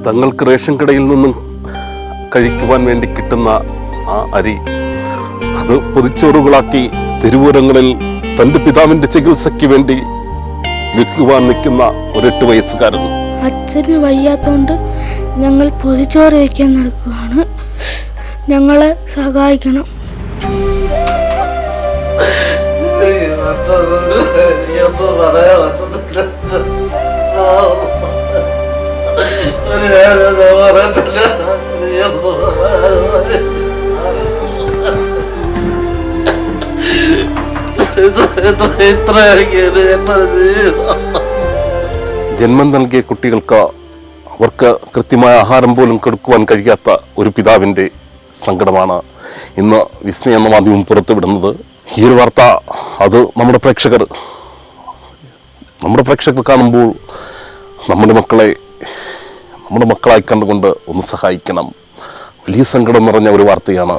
തങ്ങൾക്ക് റേഷൻ കടയിൽ നിന്നും കഴിക്കുവാൻ വേണ്ടി കിട്ടുന്ന ആ അരി അത് പൊതിച്ചോറുകളാക്കി തെരുവോരങ്ങളിൽ തന്റെ പിതാവിന്റെ ചികിത്സയ്ക്ക് വേണ്ടി വിൽക്കുവാൻ നിൽക്കുന്ന ഒരു 8 വയസ്സുകാരൻ. അച്ഛന് വയ്യാത്തോണ്ട് ഞങ്ങൾ പൊതിച്ചോറ് വയ്ക്കാൻ നടക്കുകയാണ്. ഞങ്ങളെ സഹായിക്കണം. ജന്മം നൽകിയ കുട്ടികൾക്ക് അവർക്ക് കൃത്യമായ ആഹാരം പോലും കൊടുക്കുവാൻ കഴിയാത്ത ഒരു പിതാവിൻ്റെ സങ്കടമാണ് ഇന്ന് വിസ്മയ എന്ന മാധ്യമം പുറത്തുവിടുന്നത്. ഈ ഒരു വാർത്ത അത് നമ്മുടെ പ്രേക്ഷകർ കാണുമ്പോൾ നമ്മുടെ മക്കളായി കണ്ടുകൊണ്ട് ഒന്ന് സഹായിക്കണം. വലിയ സങ്കടം നിറഞ്ഞ ഒരു വാർത്തയാണ്.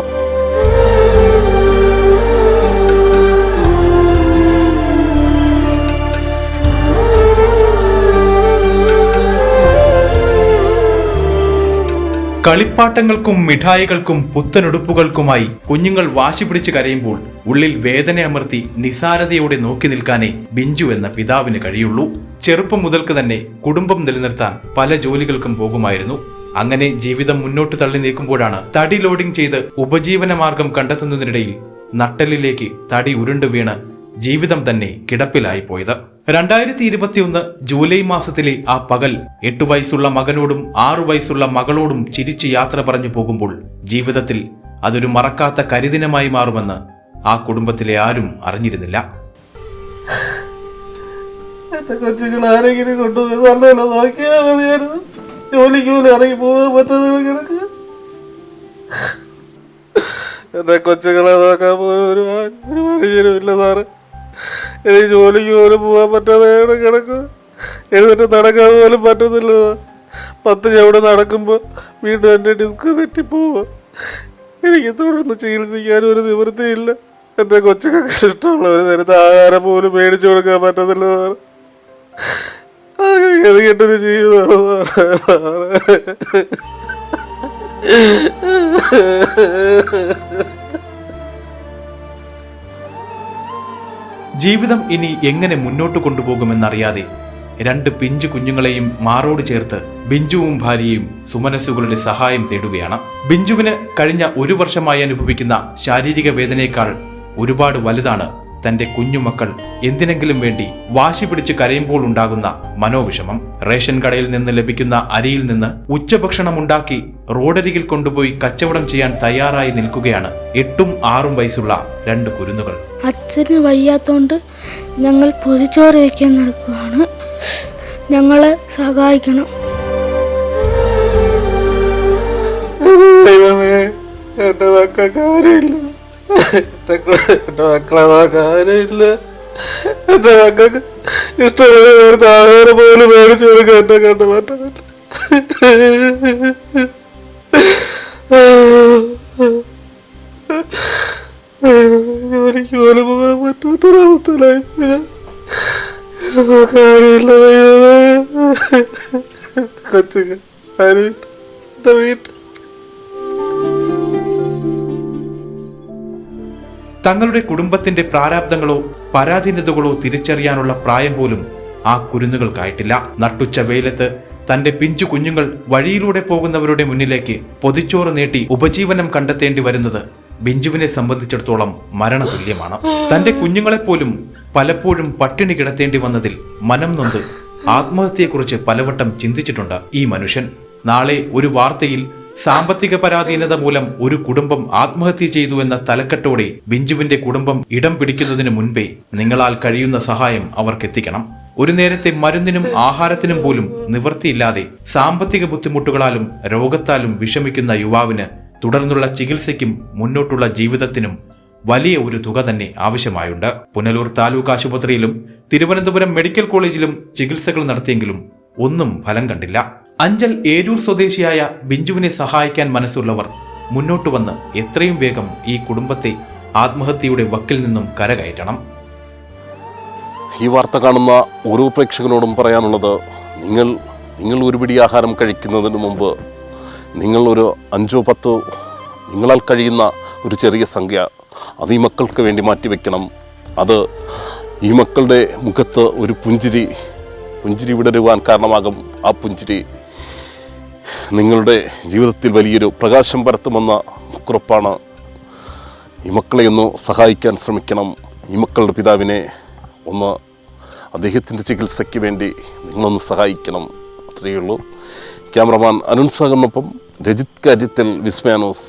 കളിപ്പാട്ടങ്ങൾക്കും മിഠായികൾക്കും പുത്തനുടുപ്പുകൾക്കുമായി കുഞ്ഞുങ്ങൾ വാശി പിടിച്ച് കരയുമ്പോൾ ഉള്ളിൽ വേദന അമർത്തി നിസാരതയോടെ നോക്കി നിൽക്കാനേ ബിഞ്ചു എന്ന പിതാവിന് കഴിയുള്ളൂ. ചെറുപ്പം മുതൽക്ക് തന്നെ കുടുംബം നിലനിർത്താൻ പല ജോലികൾക്കും പോകുമായിരുന്നു. അങ്ങനെ ജീവിതം മുന്നോട്ട് തള്ളി നീക്കുമ്പോഴാണ് തടി ലോഡിംഗ് ചെയ്ത് ഉപജീവന മാർഗം കണ്ടെത്തുന്നതിനിടയിൽ നട്ടലിലേക്ക് തടി ഉരുണ്ടു വീണ് ജീവിതം തന്നെ കിടപ്പിലായി പോയത്. 2021 ജൂലൈ മാസത്തിലെ ആ പകൽ 8 വയസ്സുള്ള മകനോടും 6 വയസ്സുള്ള മകളോടും ചിരിച്ച് യാത്ര പറഞ്ഞു പോകുമ്പോൾ ജീവിതത്തിൽ അതൊരു മറക്കാത്ത കരിദിനമായി മാറുമെന്ന് ആ കുടുംബത്തിലെ ആരും അറിഞ്ഞിരുന്നില്ല. കൊച്ചുങ്ങൾ ആരെങ്കിലും കൊണ്ടുപോയി നല്ലപോലെ നോക്കിയാൽ മതിയായിരുന്നു. ജോലിക്ക് പോലും ഇറങ്ങി പോകാൻ പറ്റാതെ കിടക്കുക. എന്റെ കൊച്ചുങ്ങളെ നോക്കാൻ പോലും ഒരു മനുഷ്യനും ഇല്ല സാറ്. എനിക്ക് ജോലിക്ക് പോലും പോകാൻ പറ്റാതെ കിടക്കുക. എഴുന്നേറ്റ് നടക്കാൻ പോലും പറ്റത്തില്ല. 10 ചവിട് നടക്കുമ്പോൾ വീണ്ടും എൻ്റെ ഡിസ്ക് തെറ്റിപ്പോവുക. എനിക്ക് തുടർന്ന് ചികിത്സിക്കാനും ഒരു നിവൃത്തിയില്ല. എൻ്റെ കൊച്ചുങ്ങൾക്ക് ഇഷ്ടമുള്ള ഒരു നേരത്തെ ആഹാരം പോലും മേടിച്ചു കൊടുക്കാൻ പറ്റത്തില്ല സാറ്. കേട്ടൊരു ജീവിതം. ജീവിതം ഇനി എങ്ങനെ മുന്നോട്ട് കൊണ്ടുപോകുമെന്നറിയാതെ 2 പിഞ്ചു കുഞ്ഞുങ്ങളെയും മാറോട് ചേർത്ത് ബിഞ്ചുവും ഭാര്യയും സുമനസ്സുകളുടെ സഹായം തേടുകയാണ്. ബിഞ്ചുവിന് കഴിഞ്ഞ 1 വർഷമായി അനുഭവിക്കുന്ന ശാരീരിക വേദനയേക്കാൾ ഒരുപാട് വലുതാണ് തന്റെ കുഞ്ഞുമക്കൾ എന്തിനെങ്കിലും വേണ്ടി വാശി പിടിച്ച് കരയുമ്പോൾ ഉണ്ടാകുന്ന മനോവിഷമം. റേഷൻ കടയിൽ നിന്ന് ലഭിക്കുന്ന അരിയിൽ നിന്ന് ഉച്ചഭക്ഷണം ഉണ്ടാക്കി റോഡരികിൽ കൊണ്ടുപോയി കച്ചവടം ചെയ്യാൻ തയ്യാറായി നിൽക്കുകയാണ് 8ഉം 6ഉം വയസ്സുള്ള 2 കുരുന്നുകൾ. അച്ഛന് വയ്യാത്തോണ്ട് ഞങ്ങൾ പൊതിച്ചോറ് വയ്ക്കാൻ നടക്കുകയാണ്. ഞങ്ങളെ സഹായിക്കണം. എന്റെ മക്കളില്ല, എന്റെ മക്കളെ നോക്കാനില്ല. എന്റെ മക്കൾക്ക് ഇഷ്ടമുള്ള ആഹാരം പോലും മേടിച്ചു കൊടുക്കാൻ എന്നെ കണ്ട് പറ്റുന്നില്ല. ജോലിക്ക് പോലും പോകാൻ പറ്റാത്തൊരവസ്ഥയിലായി നോക്കാനില്ല. കൊച്ചുങ്ങൾ ആരും എന്റെ വീട്ടിൽ. തങ്ങളുടെ കുടുംബത്തിന്റെ പ്രാരാബ്ദങ്ങളോ പരാധീനതകളോ തിരിച്ചറിയാനുള്ള പ്രായം പോലും ആ കുരുന്നുകൾക്കായിട്ടില്ല. നട്ടുച്ച വെയിലത്ത് തന്റെ പിഞ്ചു കുഞ്ഞുങ്ങൾ വഴിയിലൂടെ പോകുന്നവരുടെ മുന്നിലേക്ക് പൊതിച്ചോറ് നീട്ടി ഉപജീവനം കണ്ടെത്തേണ്ടി വരുന്നത് ബിഞ്ചുവിനെ സംബന്ധിച്ചിടത്തോളം മരണതുല്യമാണ്. തന്റെ കുഞ്ഞുങ്ങളെപ്പോലും പലപ്പോഴും പട്ടിണി കിടത്തേണ്ടി വന്നതിൽ മനം നൊന്ത് ആത്മഹത്യയെക്കുറിച്ച് പലവട്ടം ചിന്തിച്ചിട്ടുണ്ട് ഈ മനുഷ്യൻ. നാളെ ഒരു വാർത്തയിൽ സാമ്പത്തിക പരാധീനത മൂലം ഒരു കുടുംബം ആത്മഹത്യ ചെയ്തു എന്ന തലക്കെട്ടോടെ ബിഞ്ചുവിന്റെ കുടുംബം ഇടം പിടിക്കുന്നതിന് മുൻപേ നിങ്ങളാൽ കഴിയുന്ന സഹായം അവർക്കെത്തിക്കണം. ഒരു നേരത്തെ മരുന്നിനും ആഹാരത്തിനും പോലും നിവൃത്തിയില്ലാതെ സാമ്പത്തിക ബുദ്ധിമുട്ടുകളാലും രോഗത്താലും വിഷമിക്കുന്ന യുവാവിന് തുടർന്നുള്ള ചികിത്സയ്ക്കും മുന്നോട്ടുള്ള ജീവിതത്തിനും വലിയ ഒരു തുക തന്നെ ആവശ്യമായുണ്ട്. പുനലൂർ താലൂക്ക് ആശുപത്രിയിലും തിരുവനന്തപുരം മെഡിക്കൽ കോളേജിലും ചികിത്സകൾ നടത്തിയെങ്കിലും ഒന്നും ഫലം കണ്ടില്ല. അഞ്ചൽ ഏരൂർ സ്വദേശിയായ ബിഞ്ചുവിനെ സഹായിക്കാൻ മനസ്സുള്ളവർ മുന്നോട്ട് വന്ന് എത്രയും വേഗം ഈ കുടുംബത്തെ ആത്മഹത്യയുടെ വക്കിൽ നിന്നും കരകയറ്റണം. ഈ വാർത്ത കാണുന്ന ഓരോ പ്രേക്ഷകനോടും പറയാനുള്ളത്, നിങ്ങൾ ഒരു പിടി ആഹാരം കഴിക്കുന്നതിന് മുമ്പ് നിങ്ങൾ ഒരു 5-10 നിങ്ങളാൽ കഴിയുന്ന ഒരു ചെറിയ സംഖ്യ അത് ഈ മക്കൾക്ക് വേണ്ടി മാറ്റിവെക്കണം. അത് ഈ മക്കളുടെ മുഖത്ത് ഒരു പുഞ്ചിരി വിടരുവാൻ കാരണമാകും. ആ പുഞ്ചിരി നിങ്ങളുടെ ജീവിതത്തിൽ വലിയൊരു പ്രകാശം പരത്തുമെന്ന ഉറപ്പാണ്. ഈ മക്കളെ ഒന്ന് സഹായിക്കാൻ ശ്രമിക്കണം. ഈ മക്കളുടെ പിതാവിനെ ഒന്ന് അദ്ദേഹത്തിൻ്റെ ചികിത്സയ്ക്ക് വേണ്ടി നിങ്ങളൊന്ന് സഹായിക്കണം. അത്രയേ ഉള്ളൂ. ക്യാമറമാൻ അരുൺ സാഗറിനൊപ്പം രജിത് കാര്യത്തിൽ, വിസ്മയ ന്യൂസ്.